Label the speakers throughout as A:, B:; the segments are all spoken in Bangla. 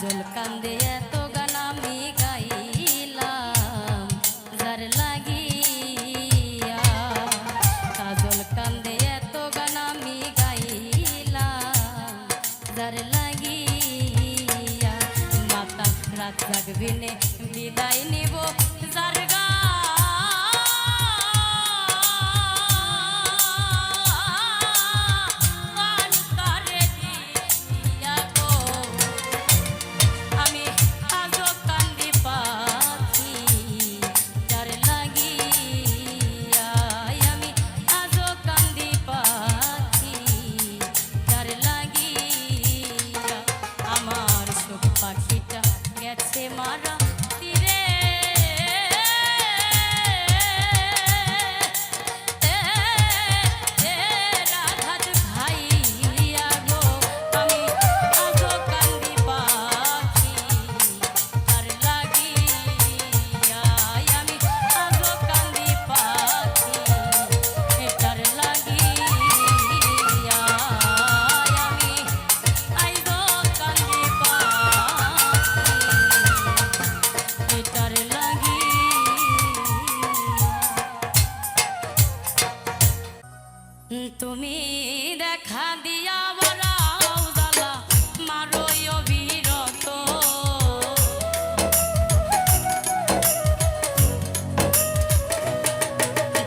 A: কাজল কান্দে এত গান আমি গাইলাম যার লাগিয়া, কাজল কান্দে এত গান আমি গাইলাম যার লাগিয়া। মাতা রাত জাগবি নে বিদায় নিব যার গা, পাখিটা গেছে মারা তীরে, রাধাত ভাইয়া গো আমি আজো কান্দি পাখি তার লাগিয়া, আমি আজো কান্দি পাখি তার লাগিয়া, আমি আইজো কান্দি তুমি দেখা দিয়া বড়াও জ্বালা মারো অবিরত,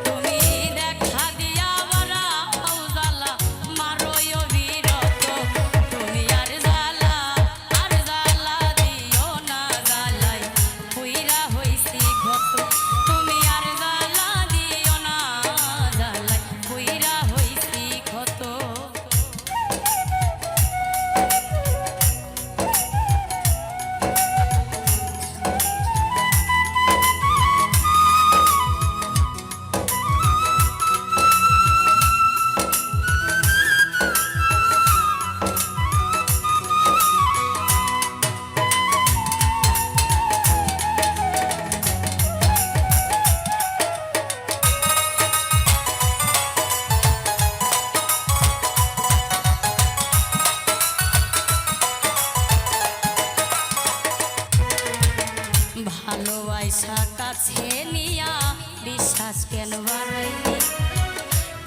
A: তুমি দেখা দিয়া বড়াও জ্বালা মারো অবিরত, তুমি আর জ্বালা দিও না জ্বালাই পুইরা হইছি ক্ষত, তুমি আর জ্বালা দিও না জ্বালাই পুইরা হইছি ক্ষত। ভালোবাসা কাছে নিয়া বিশ্বাস কেন বাড়াইলি,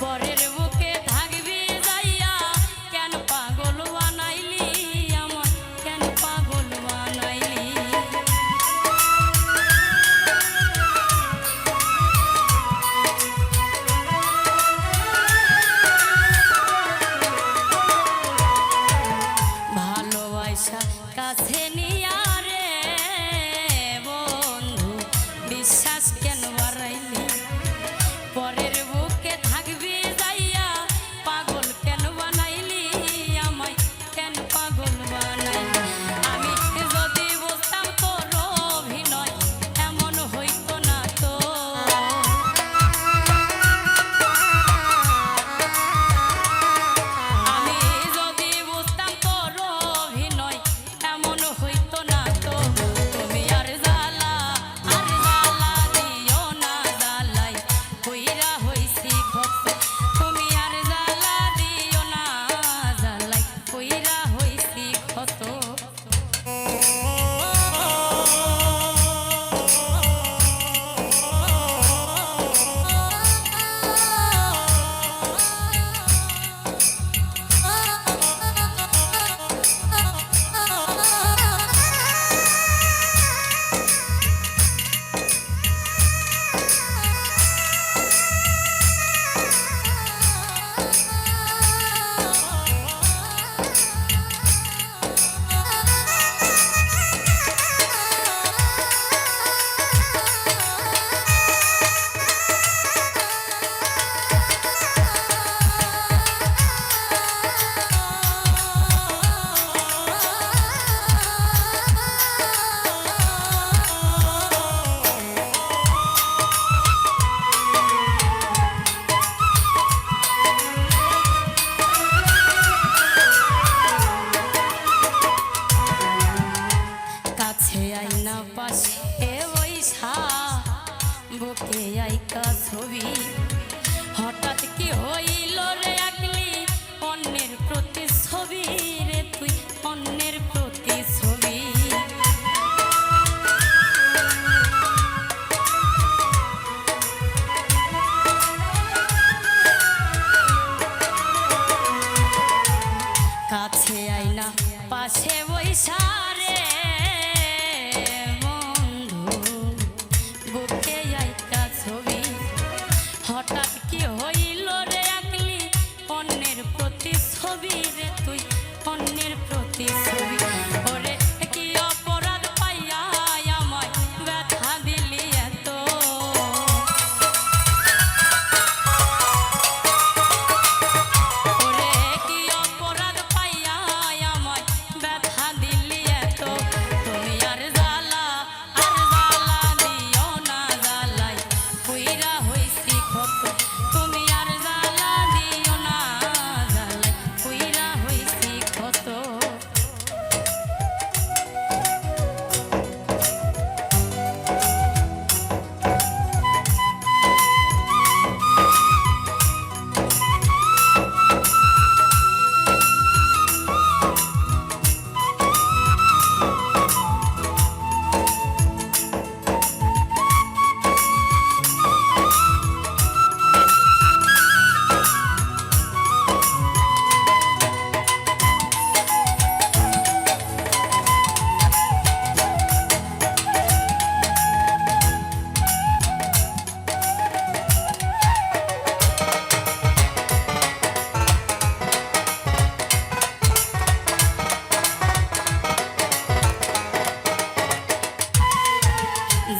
A: পরের বুকে থাকবি যাইয়া কেন পাগল বানাইলি, আমার কেন পাগল বানাইলি। ভালোবাসা কাছে নিয়া বিশ্বাস কেন বাড়াইলি, পরের বুকে থাকবি যাইয়া পাগল কেন বানাইলি, আমায় কেন পাগল বানাইলি। আমি যদি বুঝতাম তোর অভিনয় এমন হইতো না তো, আমি যদি বুঝতাম তোর অভিনয় এমন হইতো না তো, তুমি আর বুকে আইকা ছবি হঠাৎ কি হইল রে আকলি অন্যের প্রতি ছবি রে তুই অন্যের প্রতি ছবি।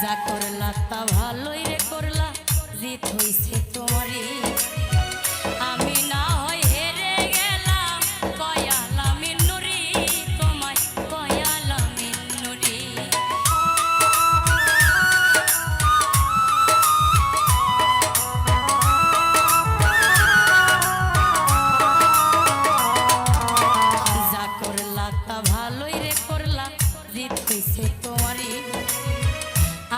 A: যা করলা তা ভালোই রে করলা, জিত হইছে তোমারই। আমি না হয় হেরে গেলাম, কয়ালা মিন্নুরি, তোমায় কয়ালা মিন্নুরি। যা করলা তা ভালোই রে করলা, জিত হইছে তোমারই।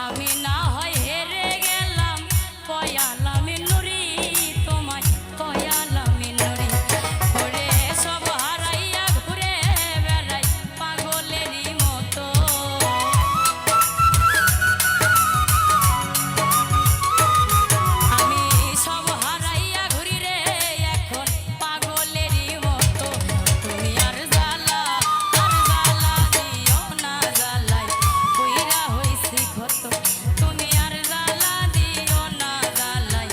A: আমি না হয় হেরে গেলাম, কয়ালা মিন্নুরি, তোমায় কয়ালা মিন্নুরি। ওরে সব হারাইয়া ঘুরে বেড়াই পাগলেরই মতো। আমি সব হারাইয়া ঘুরি রে এখন পাগলেরই মতো। তুমি আর জ্বালা দিও না জ্বালাই, কইরা হইছি ক্ষত। তুমি আর জ্বালা দিও না জ্বালাই,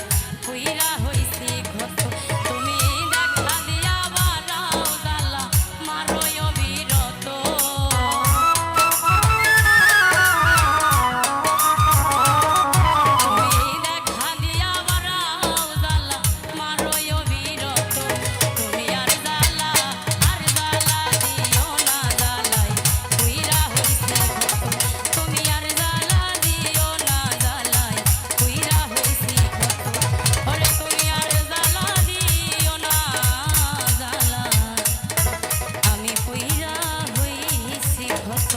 A: কইরা হইছি ক্ষত। তুমি দেখা দিয়া বাড়াও জ্বালা, মারোই অবিরত। তুমি দেখা দিয়া বাড়াও জ্বালা, মারোই অবিরত। তুমি আর জ্বালা দিও না জ্বালাই, কইরা হইছি ক্ষত। তুমি আর জ্বালা দিও না জ্বালাই, কইরা হইছি ক্ষত। ওরে তুমি আর জ্বালা দিও না জ্বালাই, আমি কইরা হইছি ক্ষত।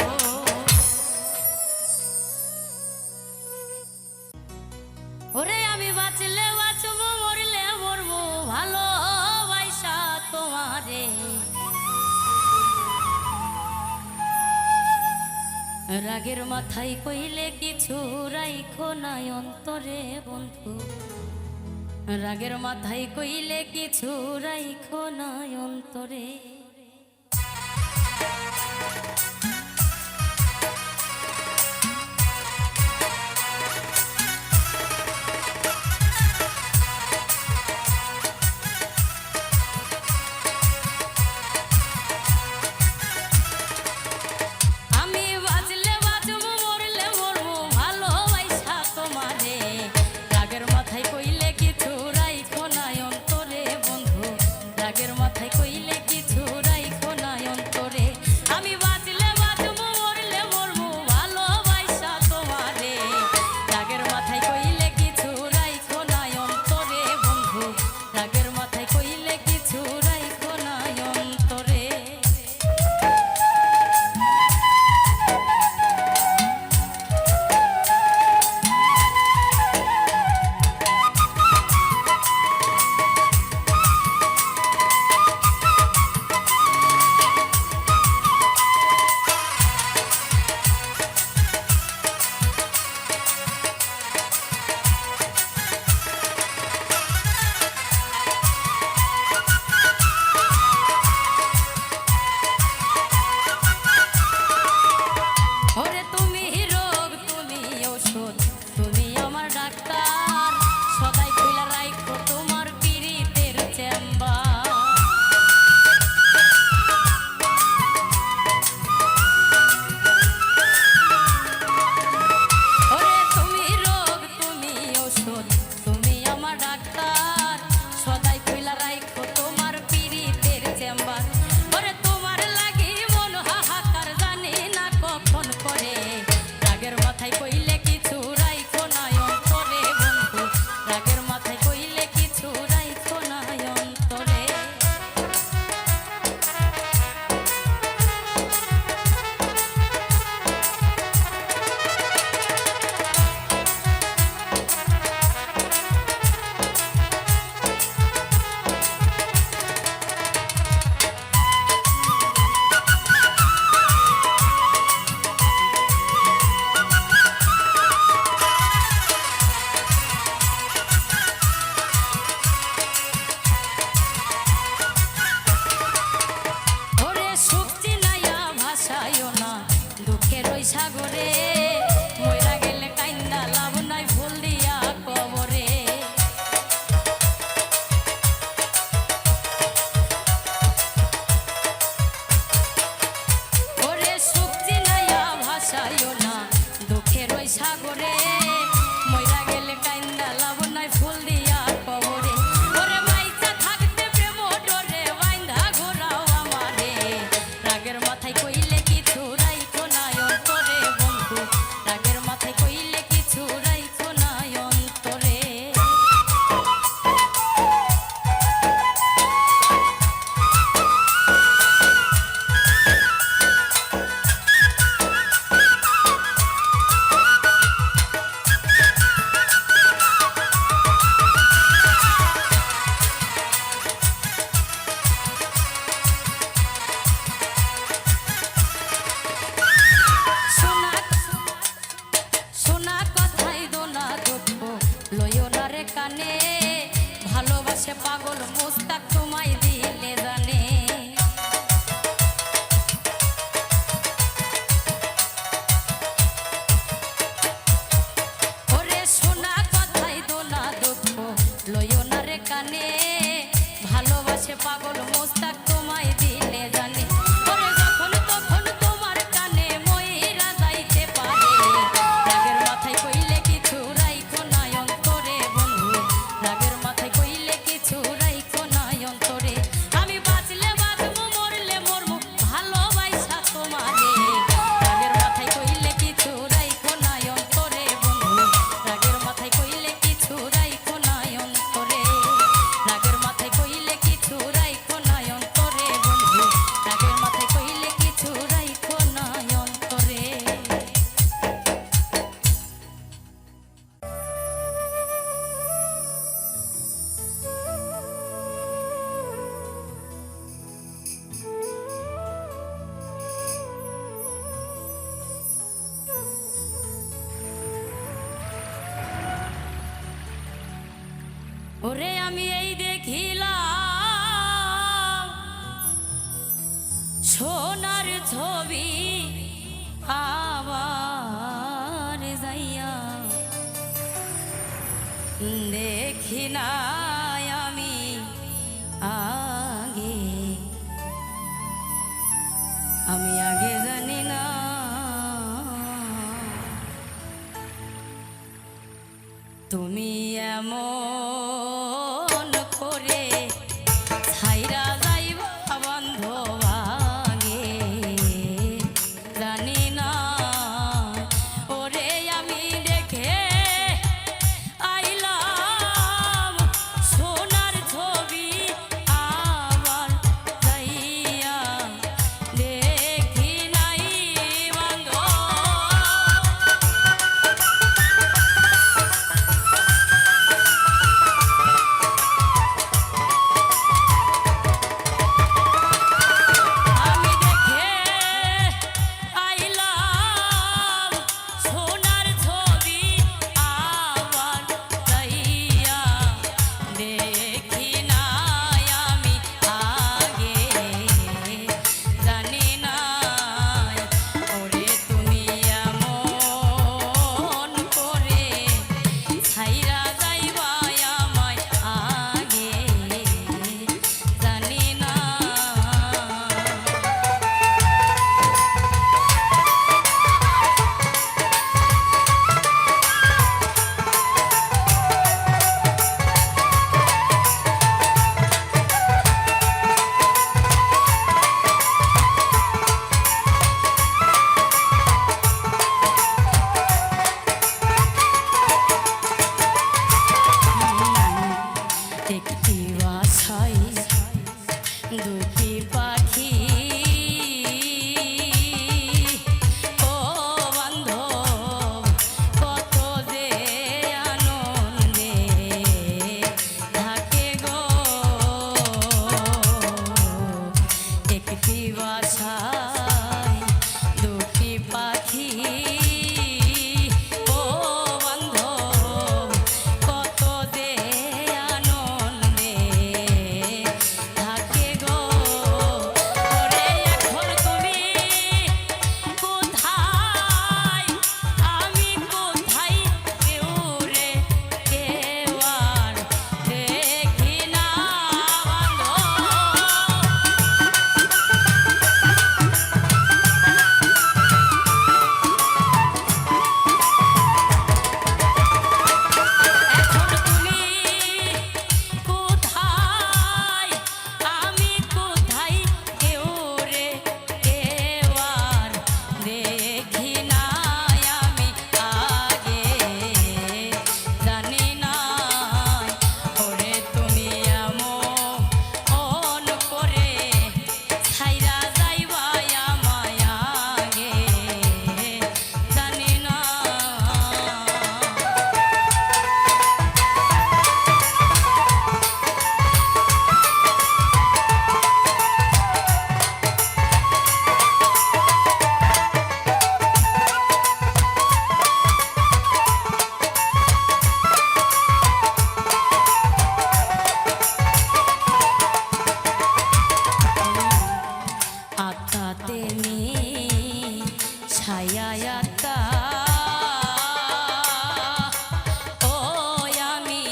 A: ওরে আমি বাঁচলে বাঁচবো, মরলে মরবো, ভালোবাসা তোমারে। রাগের মাথায় কইলে কিছু রাইখো নাই অন্তরে বন্ধু। রাগের মাথায় কইলে কিছু রাইখো নাই অন্তরে। আমি বাঁচলে বাঁচবো, মরলে মরবো, ভালোবাসা তোমারে। রাগের মাথায় কইলে কিছু রাইখো নাই অন্তরে বন্ধু। রাগের মাথায় কইলে কিছু রাইখো নাই অন্তরে। আমি বাঁচলে বাঁচবো, মরলে মরবো, ভালোবাসা তোমারে। রাগের মাথায় কইলে কিছু রাইখো নাই অন্তরে বন্ধু। রাগের মাথায় কইলে কিছু রাইখো নাই অন্তরে। ওরে তুমি রোগ, তুমি ঔষধ, তুমি আমার ডাক্তার। সদাই খুইলা রাইখো তোমার পীড়িতের চেম্বার। ওরে তুমি রোগ, তুমি ঔষধ, তুমি আমার ডাক্তার। সদাই খুইলা রাইখো তোমার পীড়িতের চেম্বার। ওরে তোমার লাগি মন হাহাকার, জানি না কখন করে। রাগের মাথায় কইলে কিছু রাইখো নাই অন্তরে বন্ধু। রাগের মাথায় কইলে কিছু রাইখো নাই অন্তরে। ওরে সুখ চিনাইয়া ভাসাইও না দুঃখের ওই সাগরে। মইরা গেলে কাইন্দা লাভ নাই, ভুল দিয়া কবরে। ওরে সুখ চিনাইয়া ভাসাইও না দুঃখের ওই সাগরে। ভালোবাসে পাগল মুস্তাক তোমায় দিলে জানে। ওরে শোনা কথাই দোলা দুঃখ লইও না রে কানে, ভালোবাসে পাগল মুস্তাক তোমায় দিলে জানে। ওরে যখন তখন তোমার কানে ময়রা যাইতে পারে, রাগের মাথায় কইলে কিছু রাইখো না অন্তরে বন্ধু, রাগের মাথায় কইলে কিছু রাইখো না অন্তরে। আমি বাঁচলে বাঁচবো মরলে মরবো ভালোবাসা তোমারে, রাগের মাথায় কইলে কিছু রাইখো না অন্তরে বন্ধু, রাগের মাথায় কইলে কিছু রাইখো না অন্তরে, রাগের মাথায় কইলে কিছু রাইখো না অন্তরে বন্ধু, রাগের মাথায় কইলে কিছু রাইখো না অন্তরে। ওরে আমি এই দেখিলাম সোনার ছবি আবার যাইয়া, দেখি নাই আমি আগে, আমি আগে জানি না তুমি এমন করে ছাইরা যাইবা বান্ধব আগে, জানি না ওরে আমি দেখে আইলাম সোনার ছবি আবার যাইয়া, দেখি নাই বান্ধব। ছায়ায়াতা ও আমি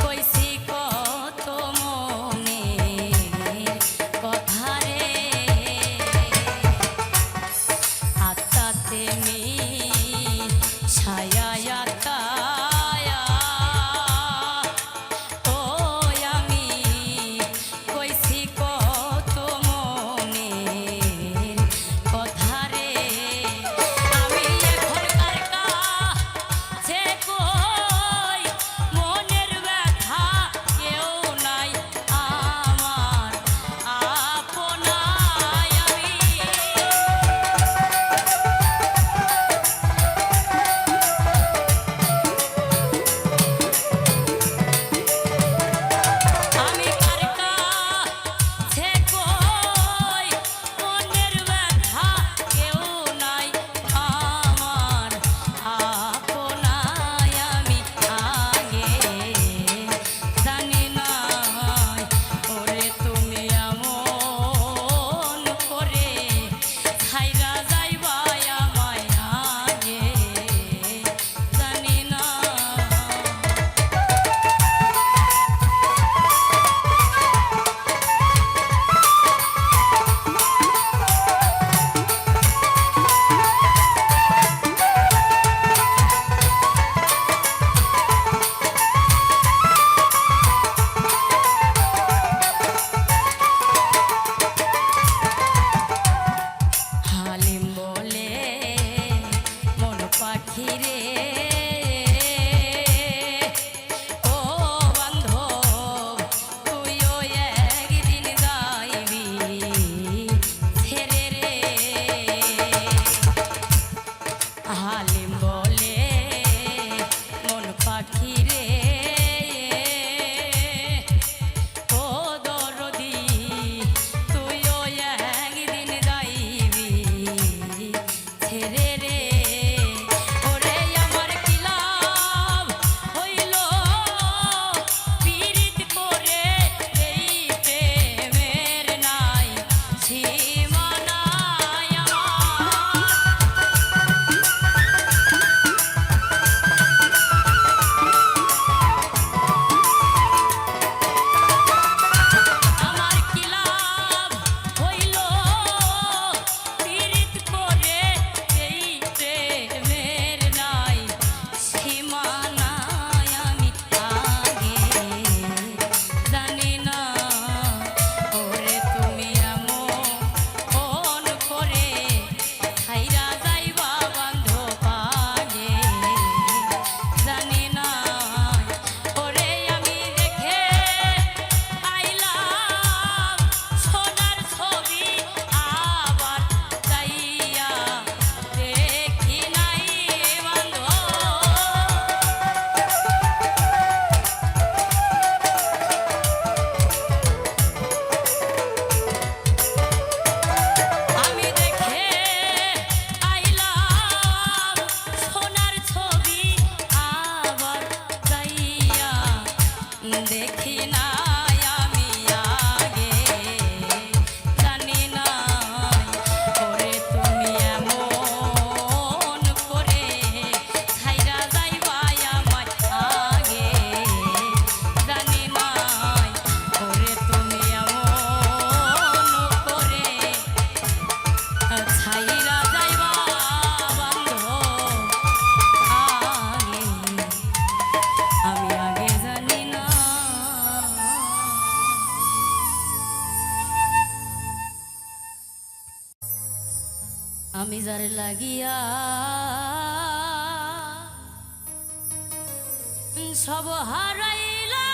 A: কইছি কত মনে কথা রে আত্মাতে মি ছায়ায়াতা ও আমি কইছি কত মনে কথা রে আমি এখন কার কাছে কই মনের ব্যথা কেউ নাই আমার আপনায় আমি কার কাছে কই মনের ব্যথা কেউ নাই আমার আপনায় আমি আগে জানি না ওরে তুমি এমন করে ছাইরা যাইবা আমায় আগে জানি না হালিম বলে মন পাখি রে ও বান্ধব তুইও একদিন যাইবি ছেড়ে রে হালিম বলে মন পাখি রে ও দরদি তুইও একদিন যাইবি ছেড়ে রে ওরে আমার কি লাভ হইল পীড়িত করে এই প্রেমের নাই সীমানায় আমার আমার কি লাভ হইল পীড়িত করে এই প্রেমের নাই সীমানায় আমি আগে জানি না ওরে তুমি এমন করে ছাইরা যাইবা বান্ধব আগে জানি না ওরে আমি দেখে আইলাম সোনার ছবি আবার যাইয়া দেখি নাই বান্ধব আমি দেখে আইলাম সোনার ছবি আবার যাইয়া দেখি নাই আমি আগে জানি না ওরে তুমি এমন করে ছাইরা যাইবা আমায় আগে জানি না ওরে তুমি এমন করে ছাইরা যাইবা বান্ধব আগে আমি আগে জানি না আমি যারে লাগিয়া সব হারাইলা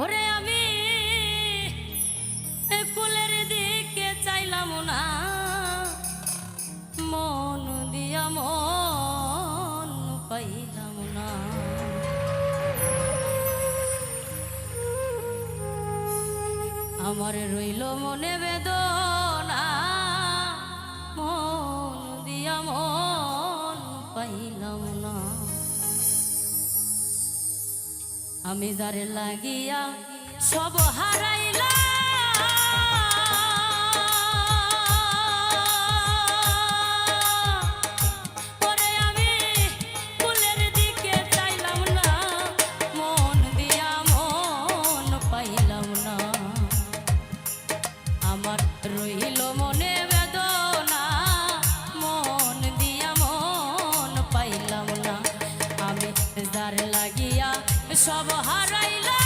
A: ওরে আমি কুলের দিকে চাইলাম না মন দিয়া মন পাইলাম না আমার রইল মনে বেদনা মন দিয়া মন পাইলাম না আমি যারে লাগিয়া সব হারাইলা পরে আমি ফুলের দিকে চাইলাম না, মন দিয়া মন পাইলাম না। আমার রইল মনে বেদনা, মন দিয়া মন পাইলাম না। আমি যার লাগিয়া সব হারাইলা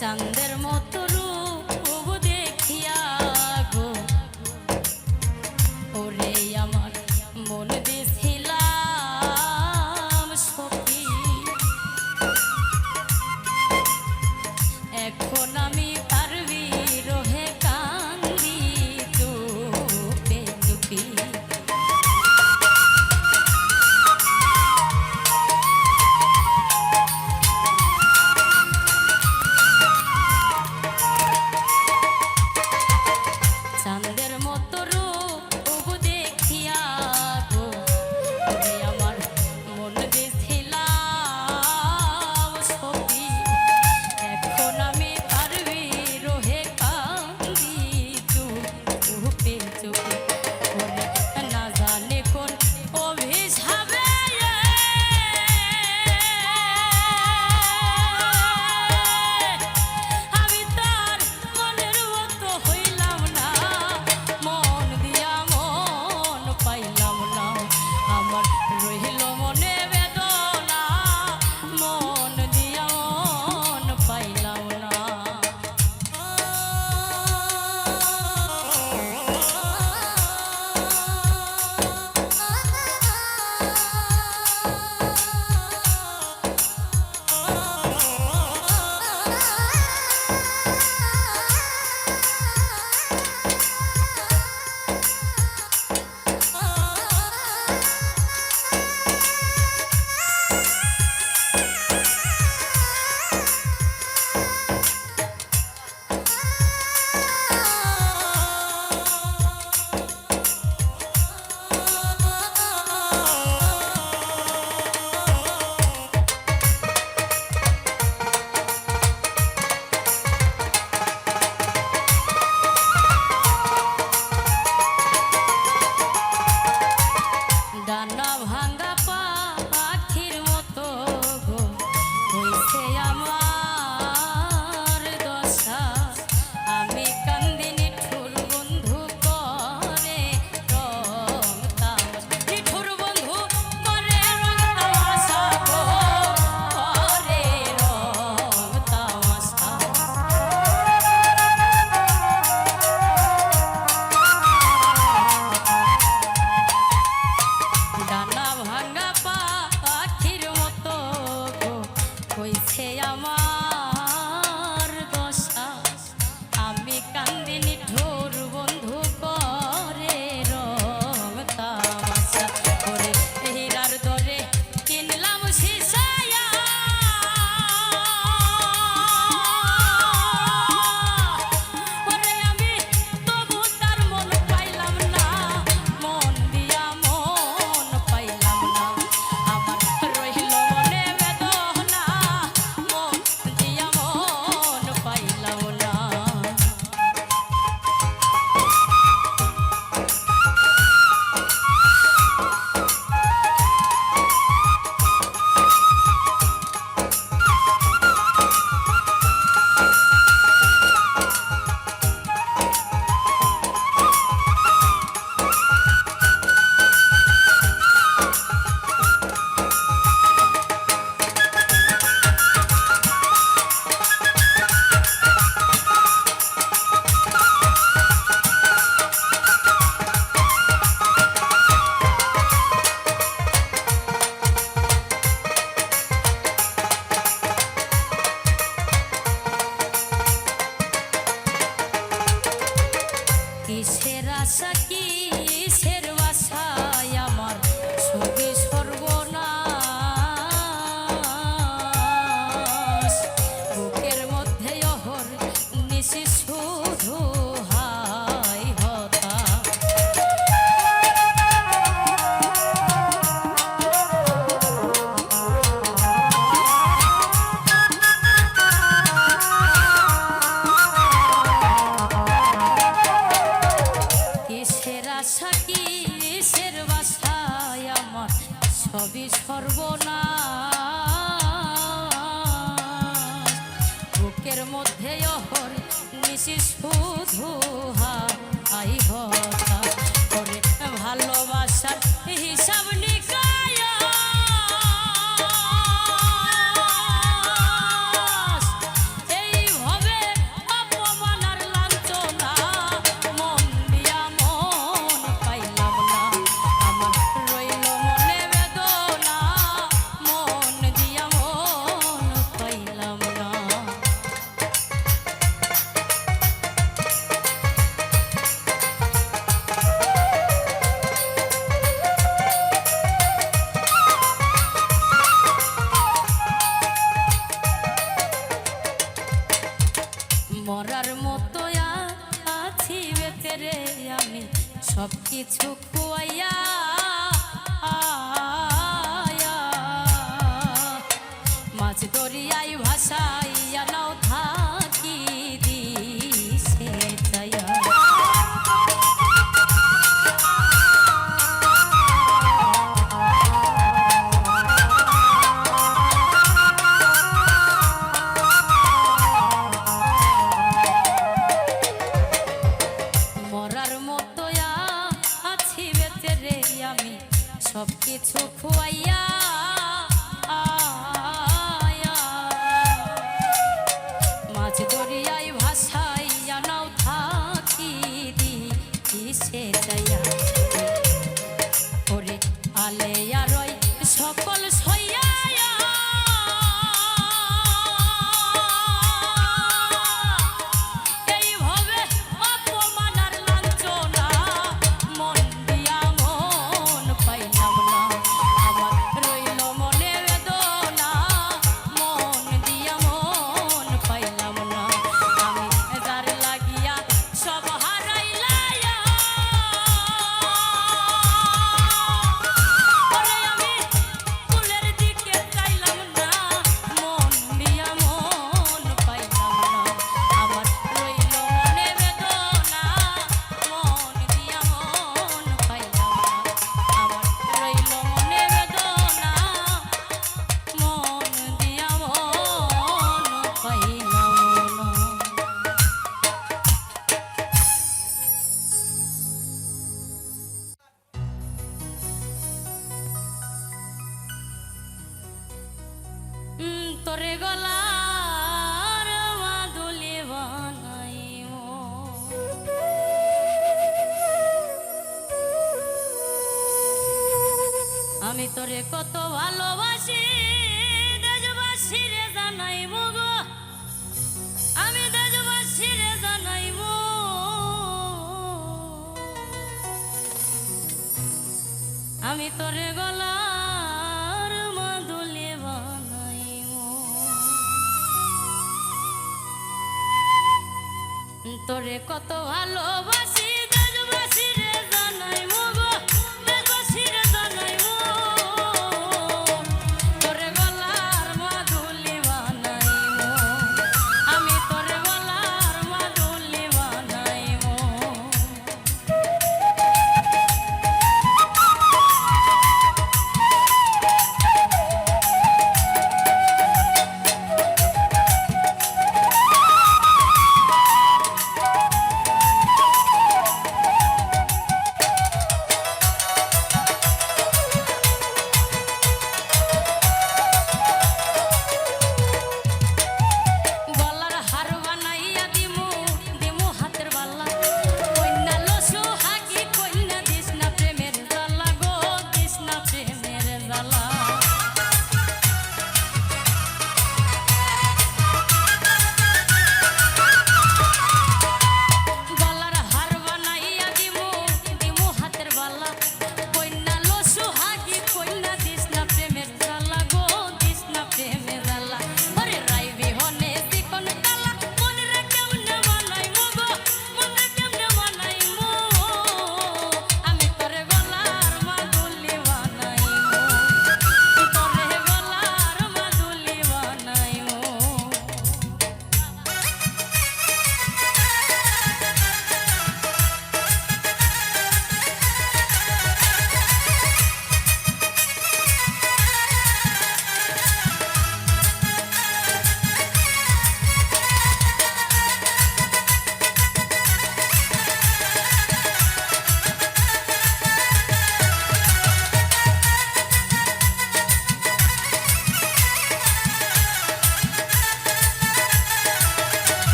A: চাঁদের মতো রূপ দেখিয়া গো ওরে আমার মন দিছিলাম সখী, এখন আমি তার বিরহে কান্দি চুপে চুপি। চাঁদের মতো রূপ দেখিয়া গো ওরে আমার মন দিছিলাম সখী, এখন আমি তার কিসের আশা কিসের বাসায় আমার সবই সর্বনাশ বুকের মধ্যে অহর নিশি শুধু হাই হতা কিসের আশা কিসের বাসায় আমার সবই সর্বনাশ বুকের মধ্যে অহর নিশি শুধু হাই হতা করে ভালোবাসার হিসাব নিকাশ এইভাবে অপমান আর লাঞ্ছনা মন দিয়া মন পাইলাম না আমার রইল মনে বেদনা মন দিয়া মন পাইলাম না মরার মতো আছি বেতেরে আমি সব কিছু খুয়াইয়া মাছ দরিয়ায় ভাসাইয়া নাও থাকি দিশে যাইয়া মরার মতো আছি বেতেরে আমি সব কিছু খুয়াইয়া মাছ দরিয়ায় ভাসাইয়া নাও থাকি দিশে যাইয়া ওরে আলে আর সকল সইয়া এইভাবে অপমান আর লাঞ্ছনা মন দিয়া মন পাইলাম না আমার রইল মনে বেদনা মন দিয়া মন পাইলাম না আমি যার লাগিয়া সব হারাইলায়া ওরে আমি ফুলের দিকে চাইলাম না মন দিয়া মন পাইলাম না আমার রইল মনে বেদনা মন দিয়া মন পাইলাম না আমার রইল মনে বেদনা মন দিয়া মন পাইলাম না তোরে গলার মাদুলি বানাইও আমি তোরে কত ভালোবাসি দেশবাসী রে জানাইবো গো আমি দেশবাসী রে জানাইবো আমি তোরে গলার মাদুলি বানাইবো তোরে কত ভালোবাসি দেশবাসী রে জানাইবো গো দেশবাসী রে জানাইবো তোরে গলার মাদুলি বানাইবো আমি তোরে গলার মাদুলি বানাইবো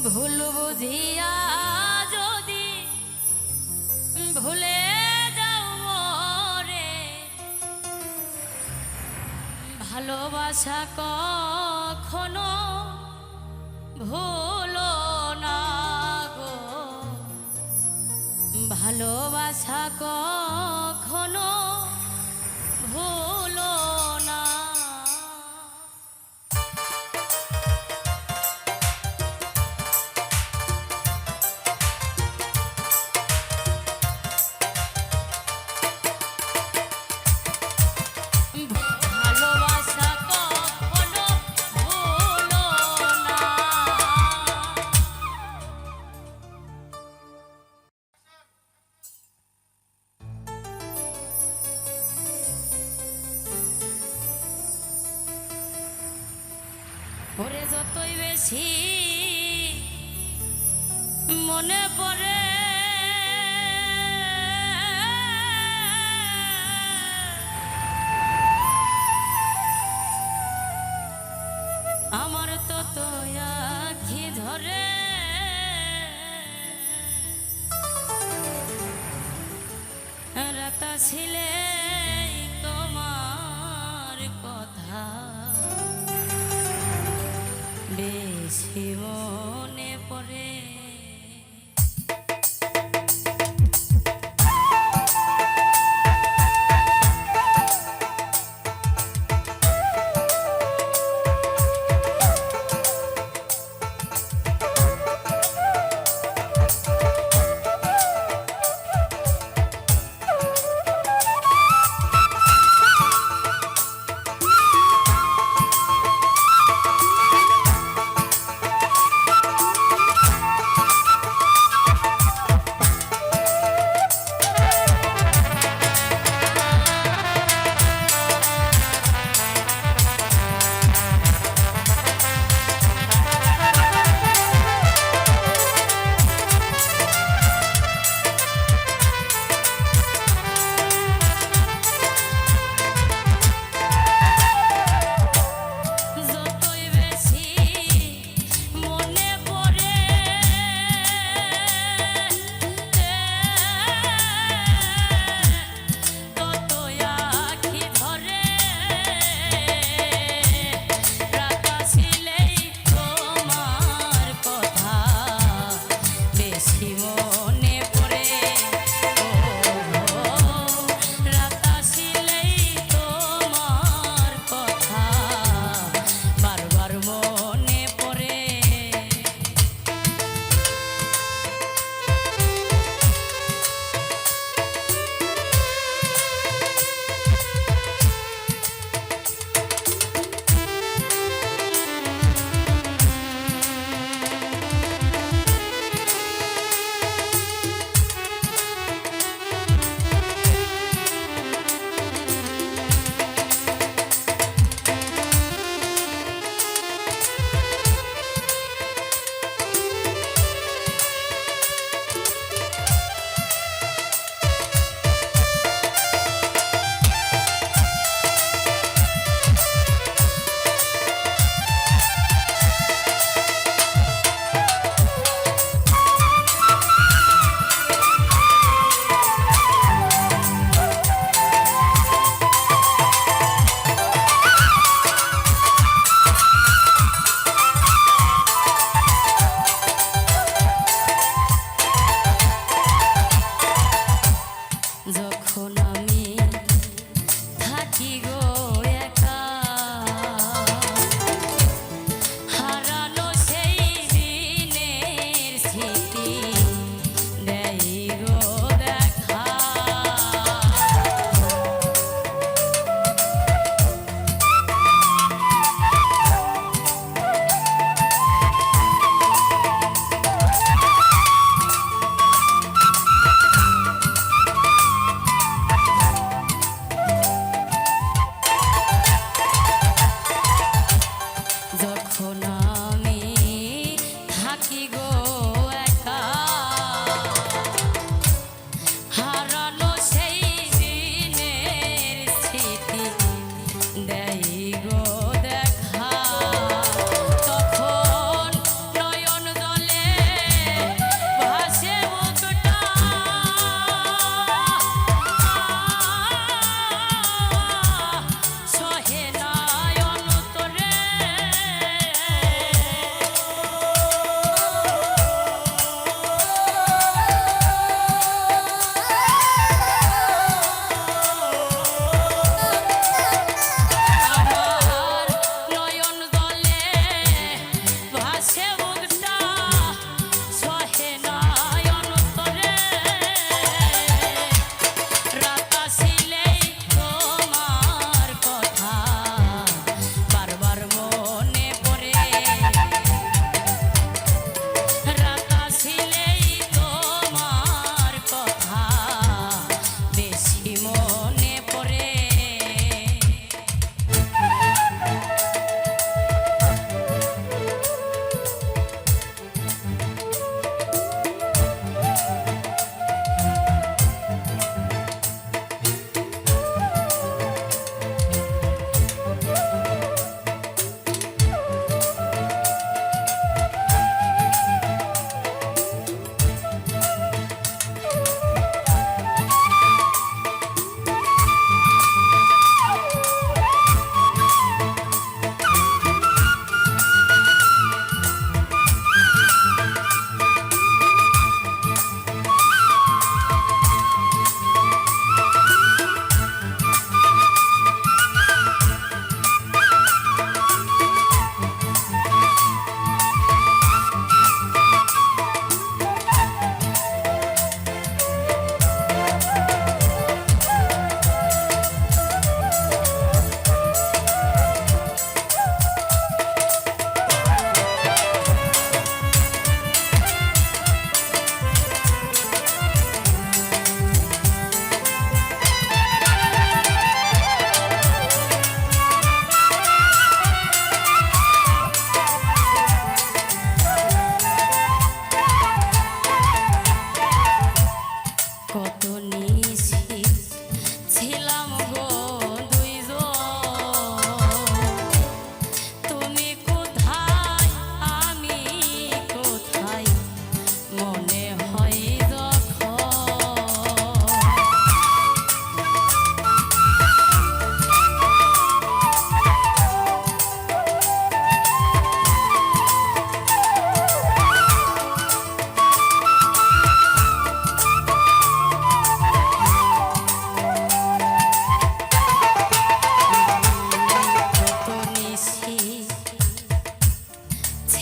A: ভুল বুঝিয়া যদি ভুলে যাও রে, ভালোবাসা কখনো ভুলো না গো, ভালোবাসা কখনো ভুলো না। ভালোবাসা কখনো ভুলো না। ওরে যতই বেশি মনে পড়ে আমার তত আখি ধরে, রাতা ছিলে তোমার কথা বেশি মনে পড়ে।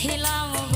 A: ছিলাম